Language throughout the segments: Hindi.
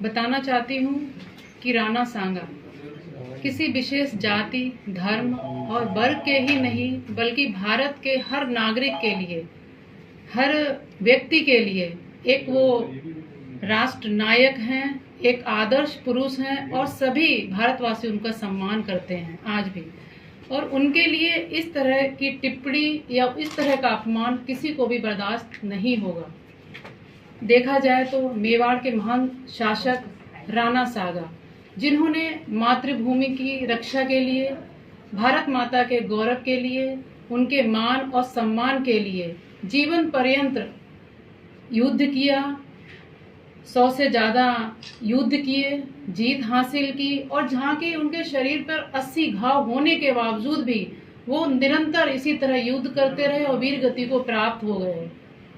बताना चाहती हूँ कि राणा सांगा किसी विशेष जाति, धर्म और वर्ग के ही नहीं बल्कि भारत के हर नागरिक के लिए, हर व्यक्ति के लिए एक वो राष्ट्र नायक हैं, एक आदर्श पुरुष हैं और सभी भारतवासी उनका सम्मान करते हैं आज भी। और उनके लिए इस तरह की टिप्पणी या इस तरह का अपमान किसी को भी बर्दाश्त नहीं होगा। देखा जाए तो मेवाड़ के महान शासक राणा सांगा, जिन्होंने मातृभूमि की रक्षा के लिए, भारत माता के गौरव के लिए, उनके मान और सम्मान के लिए जीवन पर्यंत युद्ध किया, 100 से ज़्यादा युद्ध किए, जीत हासिल की और जहाँ के उनके शरीर पर 80 घाव होने के बावजूद भी वो निरंतर इसी तरह युद्ध करते रहे और वीर गति को प्राप्त हो गए।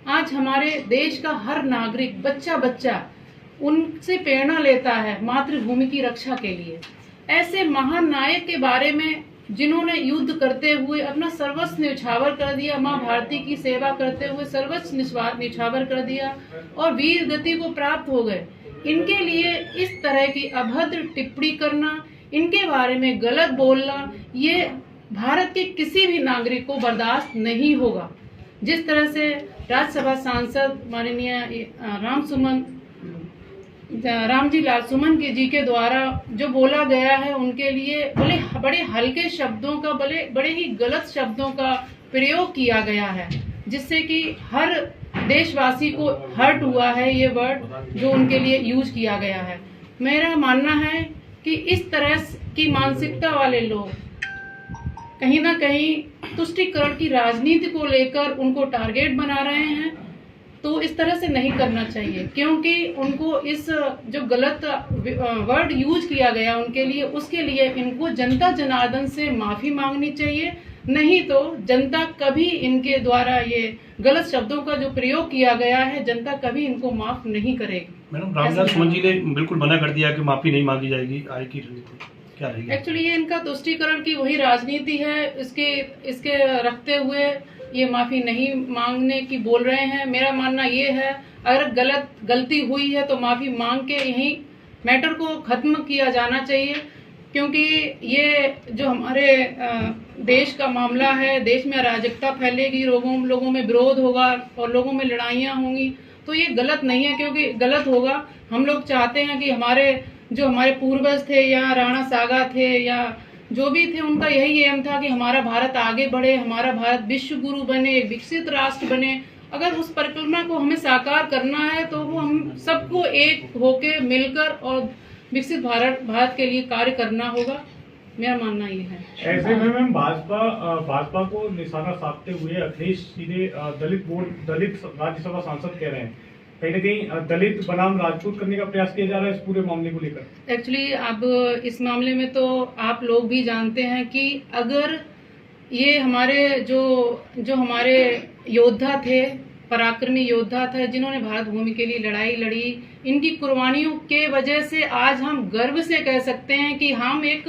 आज हमारे देश का हर नागरिक, बच्चा बच्चा उनसे प्रेरणा लेता है मातृभूमि की रक्षा के लिए। ऐसे महान नायक के बारे में जिन्होंने युद्ध करते हुए अपना सर्वस्व न्यौछावर कर दिया, माँ भारती की सेवा करते हुए सर्वस्व न्यौछावर कर दिया और वीर गति को प्राप्त हो गए, इनके लिए इस तरह की अभद्र टिप्पणी करना, इनके बारे में गलत बोलना, ये भारत के किसी भी नागरिक को बर्दाश्त नहीं होगा। जिस तरह से राज्यसभा सांसद माननीय रामजी लाल सुमन जी के द्वारा जो बोला गया है, उनके लिए बड़े हल्के शब्दों का, बड़े ही गलत शब्दों का प्रयोग किया गया है, जिससे कि हर देशवासी को हर्ट हुआ है ये वर्ड जो उनके लिए यूज किया गया है। मेरा मानना है कि इस तरह की मानसिकता वाले लोग कहीं ना कहीं तुष्टीकरण की राजनीति को लेकर उनको टारगेट बना रहे हैं, तो इस तरह से नहीं करना चाहिए, क्योंकि उनको इस जो गलत वर्ड यूज किया गया उनके लिए, उसके लिए इनको जनता जनार्दन से माफी मांगनी चाहिए। नहीं तो जनता कभी इनके द्वारा ये गलत शब्दों का जो प्रयोग किया गया है, जनता कभी इनको माफ नहीं करेगी। मैडम, रामलाल सुमन जी ने बिल्कुल मना कर दिया कि माफी नहीं मांगी जाएगी, आगे की रणनीति क्या रहेगी? एक्चुअली ये इनका तुष्टीकरण की वही राजनीति है, इसके रखते हुए ये माफी नहीं मांगने की बोल रहे हैं। मेरा मानना ये है, अगर गलती हुई है तो माफी मांग के यही मैटर को खत्म किया जाना चाहिए, क्योंकि ये जो हमारे देश का मामला है, देश में अराजकता फैलेगी, लोगों में विरोध होगा और लोगों में लड़ाइयाँ होंगी, तो ये गलत नहीं है। क्योंकि गलत होगा, हम लोग चाहते हैं कि हमारे पूर्वज थे या राणा सांगा थे या जो भी थे, उनका यही एम था कि हमारा भारत आगे बढ़े, हमारा भारत विश्व गुरु बने, एक विकसित राष्ट्र बने। अगर उस परिकल्पना को हमें साकार करना है तो वो हम सबको एक होके मिलकर और विकसित भारत के लिए कार्य करना होगा। मेरा मानना ये है। ऐसे में मैम भाजपा को निशाना साधते हुए अखिलेश सीधे दलित राज्यसभा सांसद कह रहे हैं, कहीं ना कहीं दलित बनाम राजपूत करने का प्रयास किया जा रहा है इस पूरे मामले को लेकर। एक्चुअली अब इस मामले में तो आप लोग भी जानते हैं कि अगर ये हमारे जो हमारे योद्धा थे, पराक्रमी योद्धा थे, जिन्होंने भारत भूमि के लिए लड़ाई लड़ी, इनकी कुर्बानियों के वजह से आज हम गर्व से कह सकते हैं कि हम एक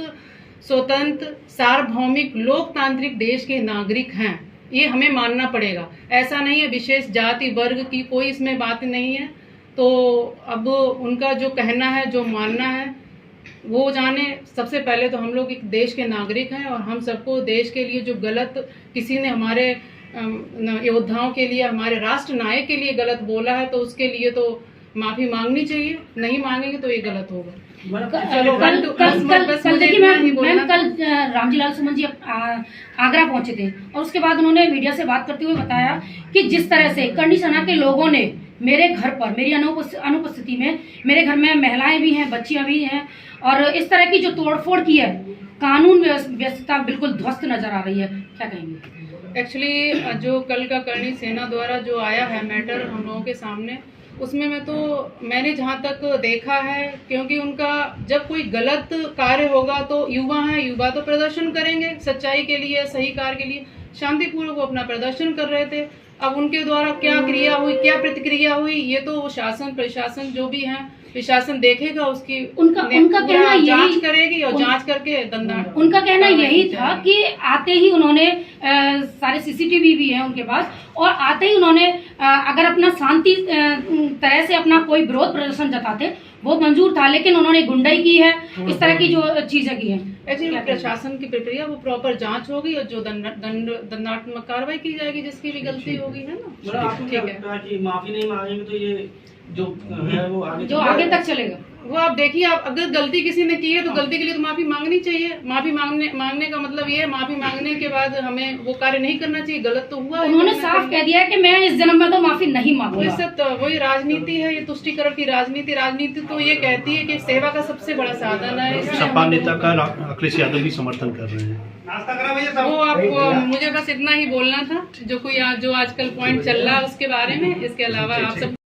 स्वतंत्र, सार्वभौमिक, लोकतांत्रिक देश के नागरिक हैं। ये हमें मानना पड़ेगा। ऐसा नहीं है विशेष जाति वर्ग की कोई इसमें बात नहीं है। तो अब उनका जो कहना है, जो मानना है, वो जाने। सबसे पहले तो हम लोग एक देश के नागरिक हैं और हम सबको देश के लिए जो गलत किसी ने हमारे योद्धाओं के लिए, हमारे राष्ट्र नायक के लिए गलत बोला है, तो उसके लिए तो माफी मांगनी चाहिए। नहीं मांगेंगे तो ये गलत होगा। कल रामजी लाल सुमन जी आगरा पहुंचे थे और उसके बाद उन्होंने मीडिया से बात करते हुए बताया कि जिस तरह से करनी सेना के लोगों ने मेरे घर पर मेरी अनुपस्थिति में, मेरे घर में महिलाएं भी हैं, बच्चियां भी हैं, और इस तरह की जो तोड़फोड़ की है, कानून व्यवस्था बिल्कुल ध्वस्त नजर आ रही है, क्या कहेंगे? एक्चुअली जो कल का करनी सेना द्वारा जो आया है मैटर हम लोगों के सामने, उसमें मैंने जहाँ तक देखा है, क्योंकि उनका जब कोई गलत कार्य होगा तो युवा तो प्रदर्शन करेंगे सच्चाई के लिए, सही कार्य के लिए। शांतिपूर्वक वो अपना प्रदर्शन कर रहे थे। अब उनके द्वारा क्या क्रिया हुई, क्या प्रतिक्रिया हुई, ये तो शासन प्रशासन जो भी है, प्रशासन देखेगा, उसकी उनका कहना जांच करेगी और जांच करके दंडात्मक। उनका कहना यही था कि आते ही उन्होंने सारे सीसीटीवी भी हैं उनके पास, और आते ही उन्होंने अगर अपना शांति तरह से अपना कोई विरोध प्रदर्शन जताते वो मंजूर था, लेकिन उन्होंने गुंडाई की है, इस तरह की जो चीजें की हैं। एक्चुअली प्रशासन की प्रक्रिया वो प्रॉपर जांच होगी और जो दंडात्मक कार्रवाई की जाएगी जिसकी भी गलती होगी, है ना। मतलब आपको क्या लगता है कि माफी नहीं मांगेंगे तो ये जो है वो आगे तक चलेगा? वो आप देखिए, आप अगर गलती किसी ने की है तो गलती के लिए तो माफी मांगनी चाहिए। माफी मांगने का मतलब ये है, माफी मांगने के बाद हमें वो कार्य नहीं करना चाहिए। गलत तो हुआ, उन्होंने साफ कह दिया है कि मैं इस जन्म में तो माफी नहीं मांगूंगा। इससे तो वही राजनीति है, ये तुष्टीकरण की राजनीति तो ये कहती है कि सेवा का सबसे बड़ा साधन है। सपा नेता का अखिलेश यादव भी समर्थन कर रहे हैं। वो आपको मुझे बस इतना ही बोलना था, जो आजकल पॉइंट चल रहा है उसके बारे में। इसके अलावा आप सब